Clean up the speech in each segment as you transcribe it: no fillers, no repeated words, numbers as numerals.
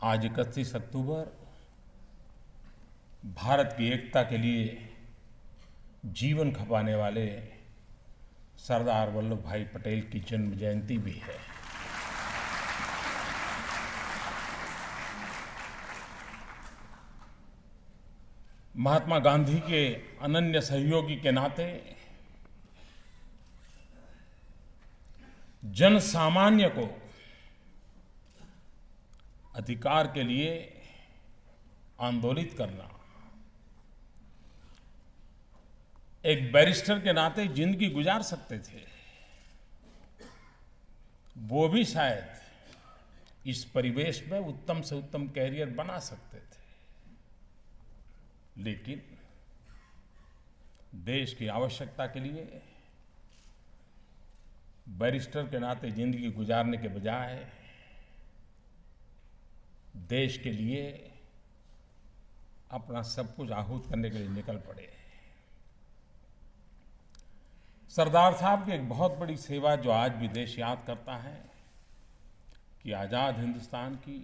आज 31 अक्टूबर भारत की एकता के लिए जीवन खपाने वाले सरदार वल्लभ भाई पटेल की जन्म जयंती भी है। महात्मा गांधी के अनन्य सहयोगी के नाते जन सामान्य को अधिकार के लिए आंदोलित करना, एक बैरिस्टर के नाते जिंदगी गुजार सकते थे, वो भी शायद इस परिवेश में उत्तम से उत्तम कैरियर बना सकते थे। लेकिन देश की आवश्यकता के लिए बैरिस्टर के नाते जिंदगी गुजारने के बजाय देश के लिए अपना सब कुछ आहूत करने के लिए निकल पड़े। सरदार साहब की एक बहुत बड़ी सेवा जो आज भी देश याद करता है कि आज़ाद हिंदुस्तान की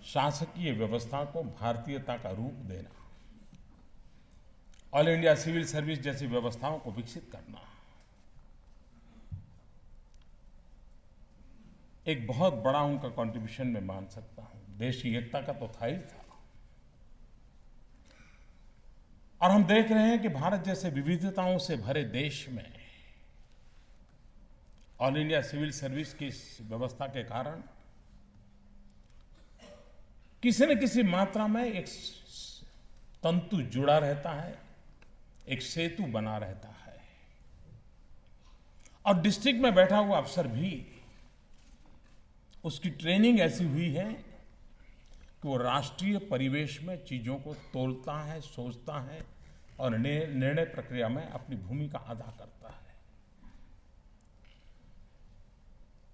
शासकीय व्यवस्था को भारतीयता का रूप देना, ऑल इंडिया सिविल सर्विस जैसी व्यवस्थाओं को विकसित करना, एक बहुत बड़ा उनका कंट्रीब्यूशन मैं मान सकता हूं। देश की एकता का तो था ही था। और हम देख रहे हैं कि भारत जैसे विविधताओं से भरे देश में ऑल इंडिया सिविल सर्विस की इस व्यवस्था के कारण किसी न किसी मात्रा में एक तंतु जुड़ा रहता है, एक सेतु बना रहता है। और डिस्ट्रिक्ट में बैठा हुआ अफसर भी, उसकी ट्रेनिंग ऐसी हुई है कि वो राष्ट्रीय परिवेश में चीजों को तोलता है, सोचता है और निर्णय प्रक्रिया में अपनी भूमिका अदा करता है।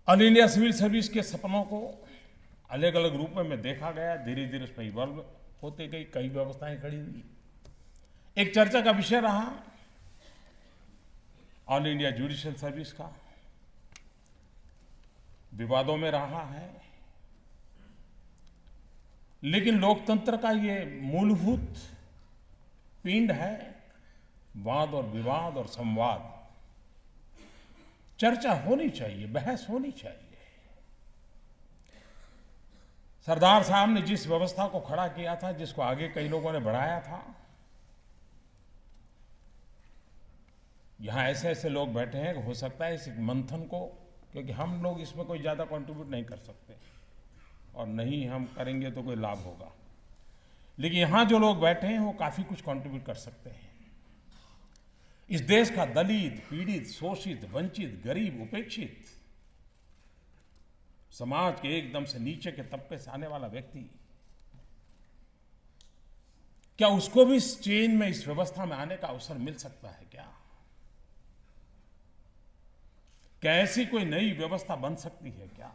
ऑल इंडिया सिविल सर्विस के सपनों को अलग अलग रूपों में देखा गया, धीरे धीरे उसमें इवॉल्व होते गई, कई व्यवस्थाएं खड़ी हुई। एक चर्चा का विषय रहा ऑल इंडिया जुडिशियल सर्विस का, विवादों में रहा है। लेकिन लोकतंत्र का ये मूलभूत पिंड है वाद और विवाद और संवाद। चर्चा होनी चाहिए, बहस होनी चाहिए। सरदार साहब ने जिस व्यवस्था को खड़ा किया था, जिसको आगे कई लोगों ने बढ़ाया था, यहां ऐसे ऐसे लोग बैठे हैं कि हो सकता है इस मंथन को, क्योंकि हम लोग इसमें कोई ज्यादा कंट्रीब्यूट नहीं कर सकते और नहीं हम करेंगे तो कोई लाभ होगा, लेकिन यहां जो लोग बैठे हैं वो काफी कुछ कंट्रीब्यूट कर सकते हैं। इस देश का दलित, पीड़ित, शोषित, वंचित, गरीब, उपेक्षित, समाज के एकदम से नीचे के तबके से आने वाला व्यक्ति, क्या उसको भी इस चेन में, इस व्यवस्था में आने का अवसर मिल सकता है? क्या ऐसी कोई नई व्यवस्था बन सकती है क्या?